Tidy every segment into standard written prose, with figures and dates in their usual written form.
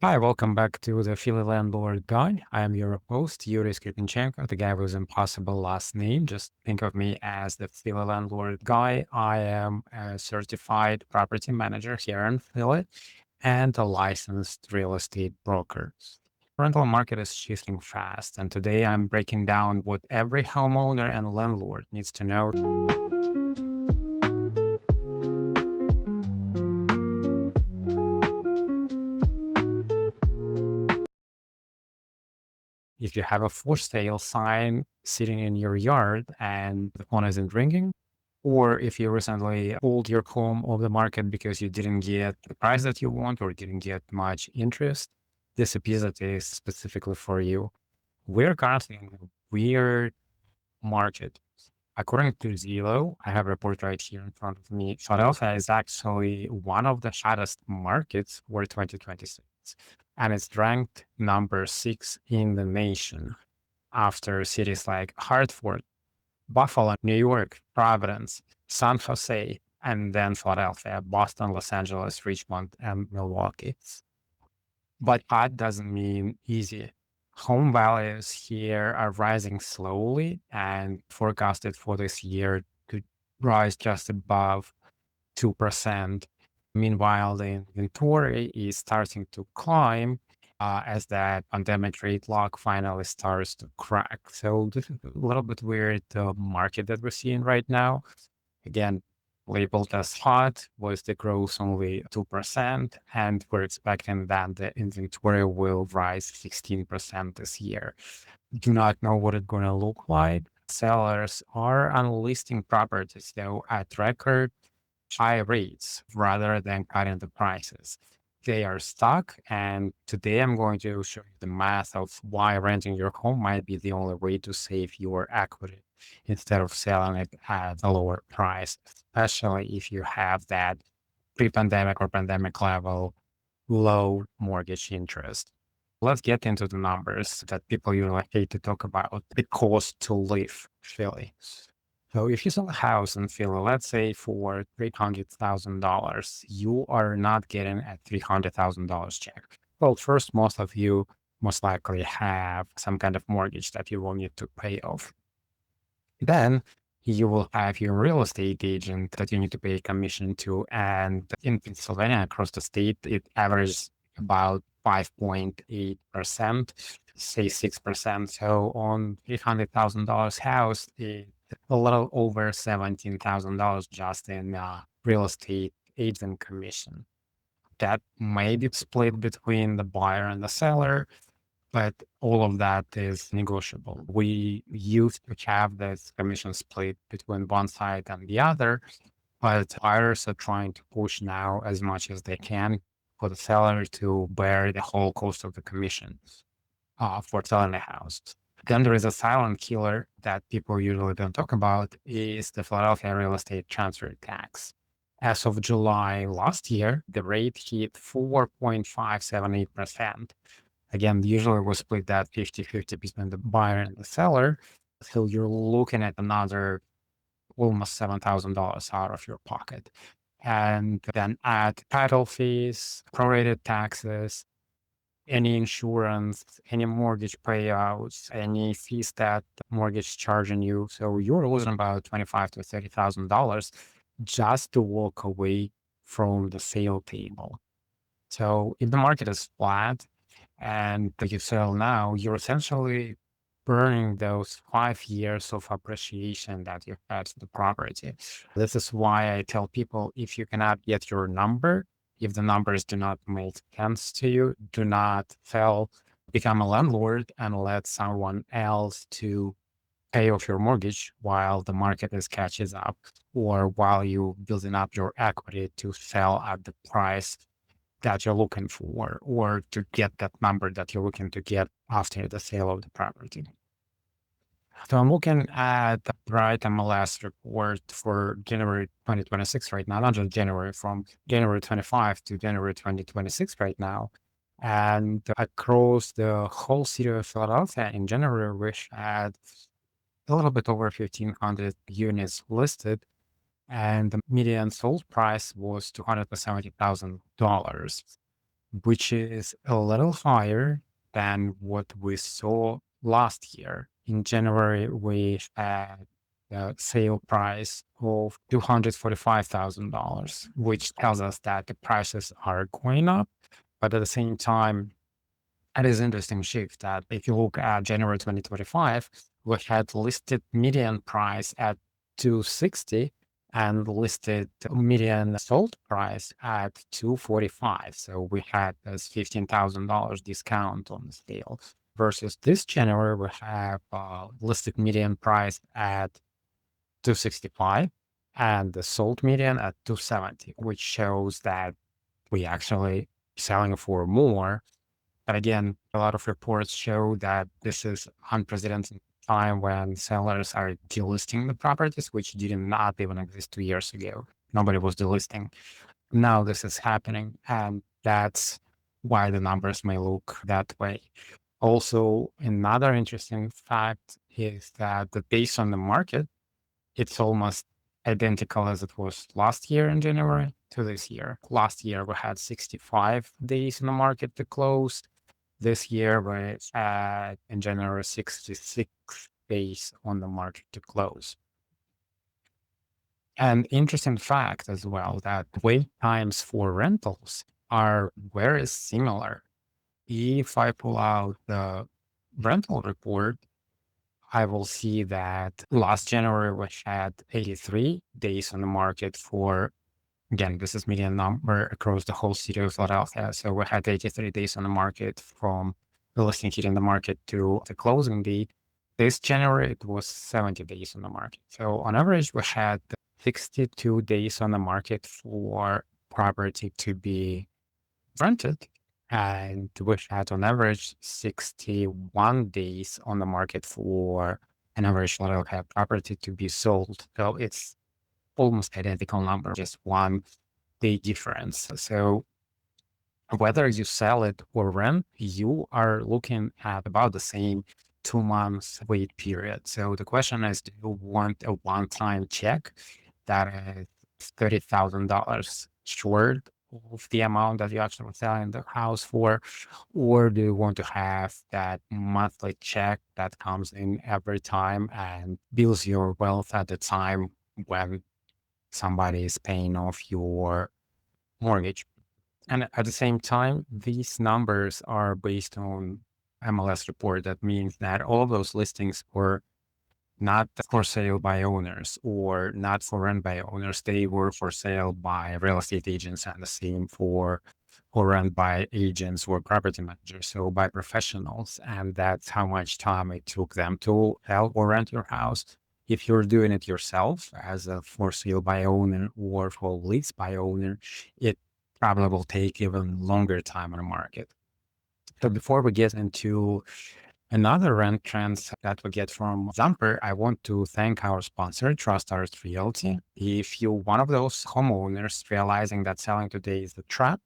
Hi, welcome back to the Philly Landlord Guide. I am your host, Yuri Skripchenko, the guy with impossible last name. Just think of me as the Philly Landlord Guy. I am a certified property manager here in Philly and a licensed real estate broker. Rental market is shifting fast, and today I'm breaking down what every homeowner and landlord needs to know. If you have a for sale sign sitting in your yard and the phone isn't ringing, or if you recently pulled your home off the market because you didn't get the price that you want or didn't get much interest, this episode is specifically for you. We're currently in a weird market. According to Zillow, I have a report right here in front of me. Philadelphia is actually one of the hottest markets for 2026, and it's ranked number 6 in the nation after cities like Hartford, Buffalo, New York, Providence, San Jose, and then Philadelphia, Boston, Los Angeles, Richmond, and Milwaukee. But hot doesn't mean easy. Home values here are rising slowly and forecasted for this year to rise just above 2%. Meanwhile, the inventory is starting to climb as that pandemic rate lock finally starts to crack. So this is a little bit weird market that we're seeing right now. Again, labeled as hot was the growth only 2%, and we're expecting that the inventory will rise 16% this year. Do not know what it's going to look like. Sellers are unlisting properties though at record high rates rather than cutting the prices. They are stuck, and today I'm going to show you the math of why renting your home might be the only way to save your equity instead of selling it at a lower price, especially if you have that pre-pandemic or pandemic level low mortgage interest. Let's get into the numbers that people usually hate to talk about. The cost to live Philly. So if you sell a house in Philly, let's say for $300,000, you are not getting a $300,000 check. Well, first, most of you most likely have some kind of mortgage that you will need to pay off. Then you will have your real estate agent that you need to pay a commission to. And in Pennsylvania, across the state, it averages about 5.8%, say 6%. So on $800,000 house, it's a little over $17,000 just in real estate agent commission. That may be split between the buyer and the seller, but all of that is negotiable. We used to have this commission split between one side and the other, but buyers are trying to push now as much as they can for the seller to bear the whole cost of the commission for selling the house. Then there is a silent killer that people usually don't talk about is the Philadelphia Real Estate Transfer Tax. As of July last year, the rate hit 4.578%. Again, usually we split that 50-50 between the buyer and the seller. So you're looking at another almost $7,000 out of your pocket. And then add title fees, prorated taxes, any insurance, any mortgage payouts, any fees that mortgage charging you. So you're losing about $25,000 to $30,000 just to walk away from the sale table. So if the market is flat, and you sell now, you're essentially burning those 5 years of appreciation that you had to the property. This is why I tell people if you cannot get your number, if the numbers do not make sense to you, do not sell, become a landlord and let someone else to pay off your mortgage while the market is catches up or while you building up your equity to sell at the price that you're looking for, or to get that number that you're looking to get after the sale of the property. So I'm looking at the Bright MLS report for January 2026 right now, not just January, from January 25 to January 2026 right now. And across the whole city of Philadelphia in January, we had a little bit over 1,500 units listed, and the median sold price was $270,000. which is a little higher than what we saw last year. In January, we had a sale price of $245,000, which tells us that the prices are going up. But at the same time, it is interesting shift that if you look at January 2025, we had listed median price at 260 and listed median sold price at 245. So we had this $15,000 discount on the sale versus this January, we have listed median price at 265 and the sold median at 270, which shows that we actually selling for more. But again, a lot of reports show that this is unprecedented time when sellers are delisting the properties, which did not even exist 2 years ago. Nobody was delisting. Now this is happening, and that's why the numbers may look that way. Also, another interesting fact is that the days on the market, it's almost identical as it was last year in January to this year. Last year, we had 65 days in the market to close. This year, we're at, in January, 66 days on the market to close. And interesting fact as well that wait times for rentals are very similar. If I pull out the rental report, I will see that last January we had 83 days on the market for, again, this is median number across the whole city of Philadelphia. So we had 83 days on the market from the listing hitting the market to the closing date. This January, it was 70 days on the market. So on average, we had 62 days on the market for property to be rented. And we had on average 61 days on the market for an average Philadelphia property to be sold. So it's almost identical number, just 1 day difference. So whether you sell it or rent, you are looking at about the same 2 months wait period. So the question is, do you want a one-time check that is $30,000 short of the amount that you actually selling the house for, or do you want to have that monthly check that comes in every time and builds your wealth at the time when somebody is paying off your mortgage? And at the same time, these numbers are based on MLS report. That means that all of those listings were not for sale by owners or not for rent by owners. They were for sale by real estate agents, and the same for rent by agents or property managers, so by professionals. And that's how much time it took them to sell or rent your house. If you're doing it yourself as a for sale by owner or for lease by owner, it probably will take even longer time on the market. So before we get into another rent trends that we get from Zamper, I want to thank our sponsor, Trust Realty. If you're one of those homeowners realizing that selling today is a trap,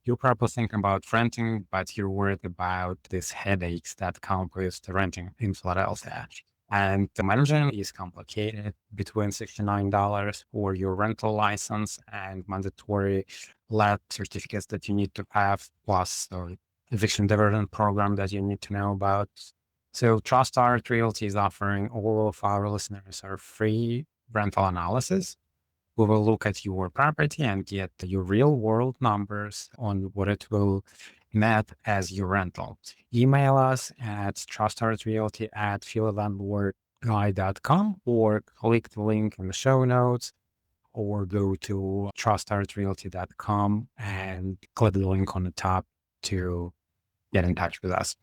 you're probably thinking about renting, but you're worried about these headaches that come with the renting in Philadelphia. And the managing is complicated, between $69 for your rental license and mandatory lab certificates that you need to have, plus the eviction diversion program that you need to know about. So Trust Realty is offering all of our listeners our free rental analysis. We will look at your property and get your real world numbers on what it will net as your rental. Email us at trustartrealty@phillandlordguy.com or click the link in the show notes or go to trustartrealty.com and click the link on the top to get in touch with us.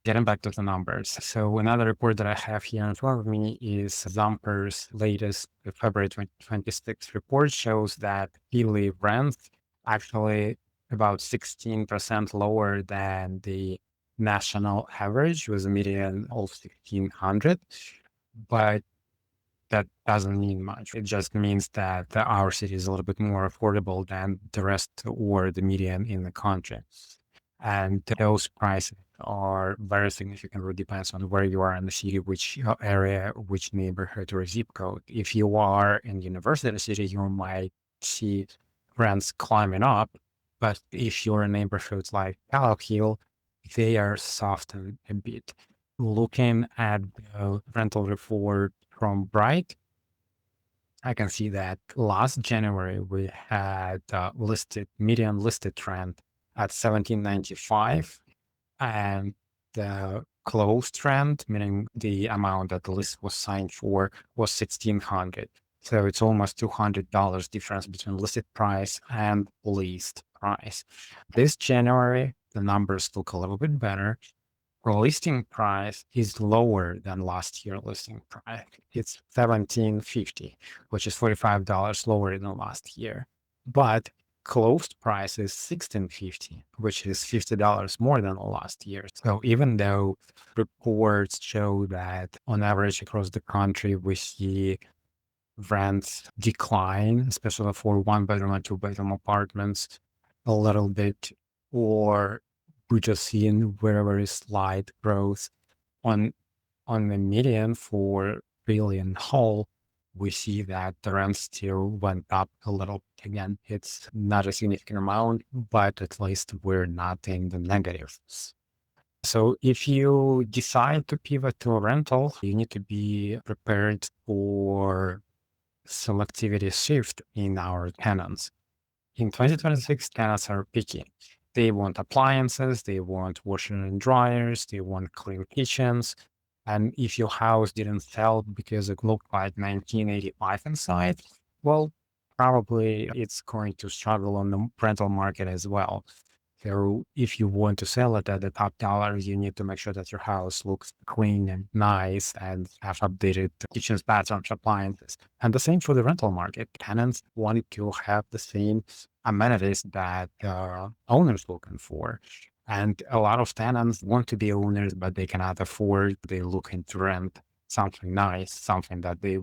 Getting back to the numbers. So another report that I have here in front of me is Zamper's latest February 2026 report shows that Philly rent actually about 16% lower than the national average, with a median of 1,600. But that doesn't mean much. It just means that our city is a little bit more affordable than the rest or the median in the country. And those prices are very significant. It depends on where you are in the city, which area, which neighborhood or zip code. If you are in university city, you might see rents climbing up, But if you're in neighborhoods like Palo Hill, they are softened a bit. Looking at the rental report from Bright, I can see that last January we had median listed rent at 1795, and the closed rent, meaning the amount that the list was signed for, was 1600. So it's almost $200 difference between listed price and leased price. This January, the numbers look a little bit better. Our listing price is lower than last year listing price. It's 1750, which is $45 lower than last year. But closed price is 1650, which is $50 more than last year. So even though reports show that on average across the country we see rents decline, especially for one bedroom and two bedroom apartments, a little bit, or we just seeing very slight growth on the median for billion whole, we see that the rent still went up a little. Again, it's not a significant amount, but at least we're not in the negatives. So if you decide to pivot to a rental, you need to be prepared for selectivity shift in our tenants. In 2026, tenants are picky. They want appliances, they want washers and dryers, they want clean kitchens. And if your house didn't sell because it looked like 1985 inside, well, probably it's going to struggle on the rental market as well. So if you want to sell it at the top dollar, you need to make sure that your house looks clean and nice and have updated kitchens, bathrooms, appliances. And the same for the rental market. Tenants want to have the same amenities that owners looking for. And a lot of tenants want to be owners, but they cannot afford. They looking to rent something nice, something that they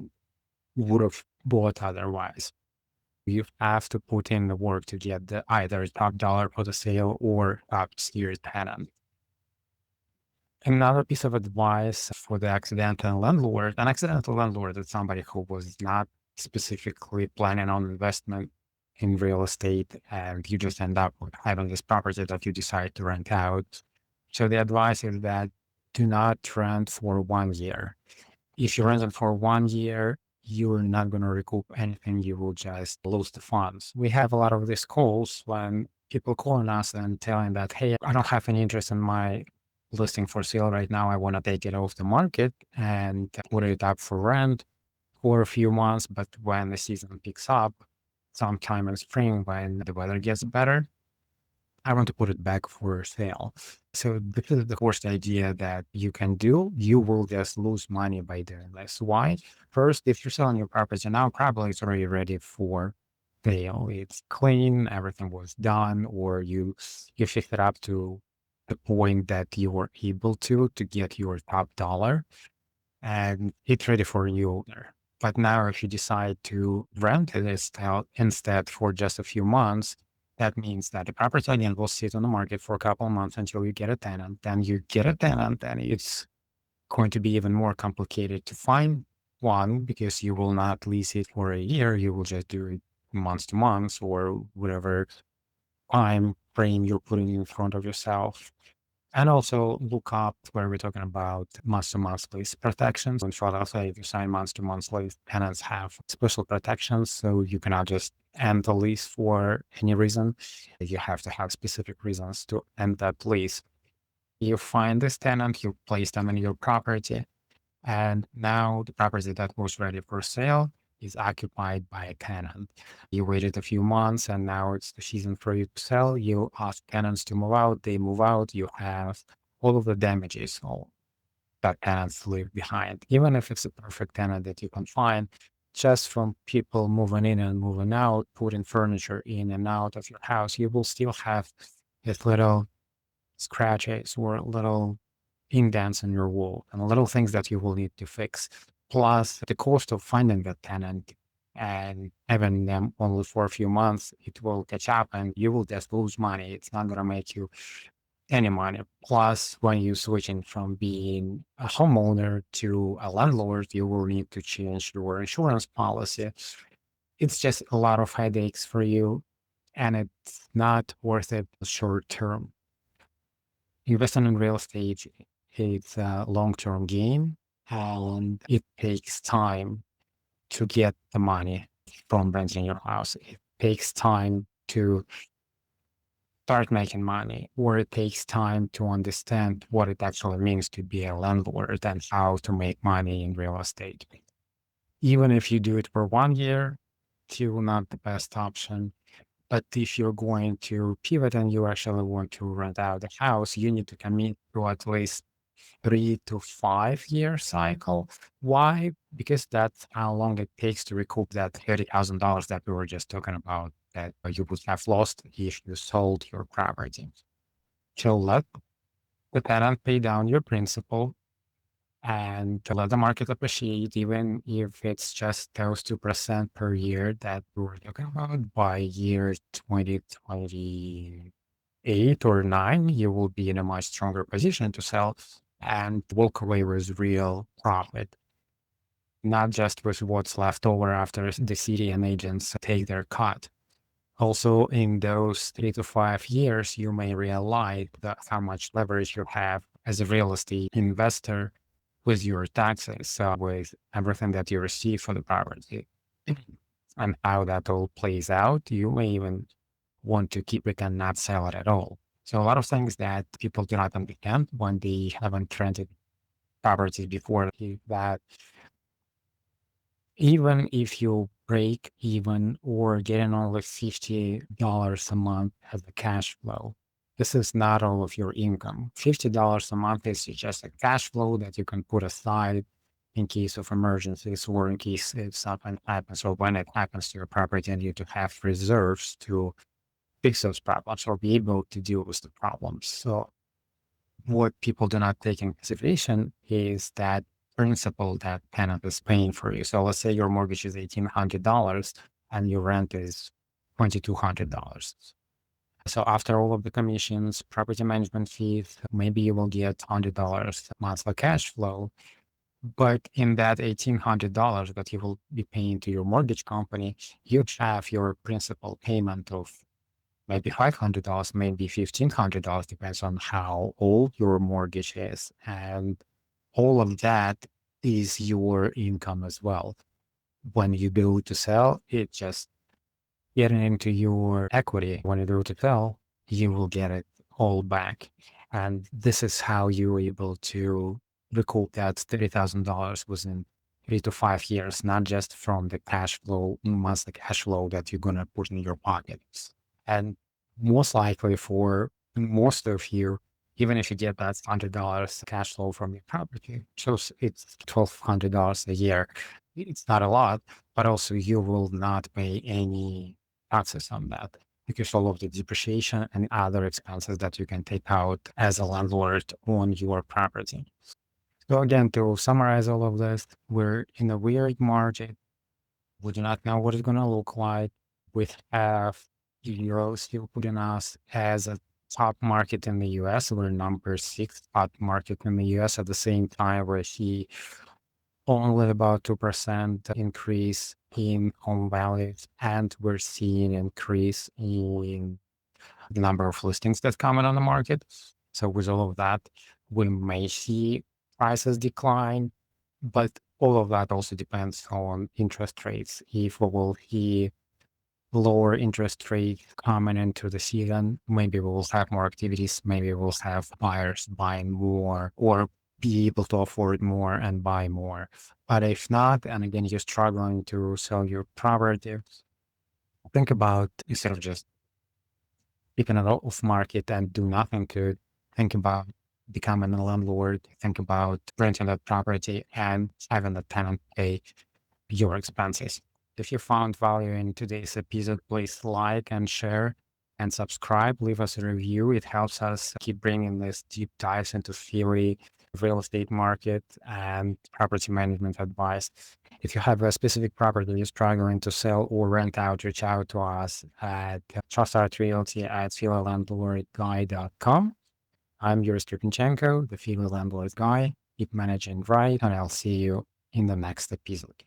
would have bought otherwise. You have to put in the work to get the either top dollar for the sale or top tier tenant. Another piece of advice for the accidental landlord, an accidental landlord is somebody who was not specifically planning on investment in real estate, and you just end up with having this property that you decide to rent out. So the advice is that do not rent for 1 year. If you rent it for 1 year, you're not going to recoup anything. You will just lose the funds. We have a lot of these calls when people calling us and telling that, hey, I don't have any interest in my listing for sale right now. I want to take it off the market and put it up for rent for a few months. But when the season picks up, sometime in spring, when the weather gets better, I want to put it back for sale. So this is the worst idea that you can do. You will just lose money by doing this. Why? First, if you're selling your property now, probably it's already ready for sale. It's clean, everything was done, or you fix it up to the point that you were able to get your top dollar, and it's ready for a new owner. But now if you decide to rent it instead for just a few months, that means that the property again will sit on the market for a couple of months until you get a tenant. Then you get a tenant, and it's going to be even more complicated to find one because you will not lease it for a year. You will just do it month to month or whatever time frame you're putting in front of yourself. And also look up where we're talking about month-to-month lease protections. In Philadelphia, if you sign month-to-month lease, tenants have special protections. So you cannot just end the lease for any reason. You have to have specific reasons to end that lease. You find this tenant, you place them in your property, and now the property that was ready for sale is occupied by a tenant. You waited a few months and now it's the season for you to sell. You ask tenants to move out, they move out, you have all of the damages all that tenants leave behind. Even if it's a perfect tenant that you can find, just from people moving in and moving out, putting furniture in and out of your house, you will still have this little scratches or little indents in your wall and little things that you will need to fix. Plus the cost of finding that tenant and having them only for a few months, it will catch up and you will just lose money. It's not going to make you any money. Plus, when you're switching from being a homeowner to a landlord, you will need to change your insurance policy. It's just a lot of headaches for you. and it's not worth it short term. Investing in real estate is a long-term game, and it takes time to get the money from renting your house. It takes time to start making money, or it takes time to understand what it actually means to be a landlord and how to make money in real estate. Even if you do it for 1 year, still not the best option. But if you're going to pivot and you actually want to rent out the house, you need to commit to at least 3 to 5 year cycle. Why? Because that's how long it takes to recoup that $30,000 that we were just talking about that you would have lost if you sold your property. So let the tenant pay down your principal and to let the market appreciate, even if it's just those 2% per year that we were talking about. By year 2028 or 9, you will be in a much stronger position to sell and walk away with real profit, not just with what's left over after the city and agents take their cut. Also, in those 3 to 5 years, you may realize that how much leverage you have as a real estate investor with your taxes, with everything that you receive for the property, and how that all plays out. You may even want to keep it and not sell it at all. So a lot of things that people do not understand when they haven't rented properties before is that even if you break even or getting only $50 a month as a cash flow, this is not all of your income. $50 a month is just a cash flow that you can put aside in case of emergencies or in case if something happens or when it happens to your property and you to have reserves to fix those problems or be able to deal with the problems. So what people do not take in consideration is that principal that tenant is paying for you. So let's say your mortgage is $1,800 and your rent is $2,200. So after all of the commissions, property management fees, maybe you will get $100 monthly cash flow. But in that $1,800 that you will be paying to your mortgage company, you have your principal payment of maybe $500, maybe $1,500, depends on how old your mortgage is. And all of that is your income as well. When you go to sell, it just getting into your equity. When you go to sell, you will get it all back. And this is how you're able to recoup that $30,000 within 3 to 5 years, not just from the cash flow, monthly cash flow that you're going to put in your pockets. And most likely for most of you, even if you get that $100 cash flow from your property, so it's $1,200 a year. It's not a lot, but also you will not pay any taxes on that because all of the depreciation and other expenses that you can take out as a landlord on your property. So again, to summarize all of this, we're in a weird market. We do not know what it's going to look like. We have Euro still putting us as a top market in the US. We're number 6 top market in the US. At the same time, we see only about 2% increase in home values, and we're seeing increase in the number of listings that's coming on the market. So with all of that, we may see prices decline, but all of that also depends on interest rates. If we will see lower interest rate coming into the season, maybe we will have more activities, maybe we'll have buyers buying more or be able to afford more and buy more. But if not, and again, you're struggling to sell your property, think about, instead of just keeping it off market and do nothing to it, think about becoming a landlord, think about renting that property and having the tenant pay your expenses. If you found value in today's episode, please like and share and subscribe. Leave us a review. It helps us keep bringing this deep dives into theory, real estate market, and property management advice. If you have a specific property you're struggling to sell or rent out, reach out to us at trustoutrrealty@philalandlordguy.com. I'm Yuri Stripinchenko, the Philly Landlord Guy. Keep managing right, and I'll see you in the next episode.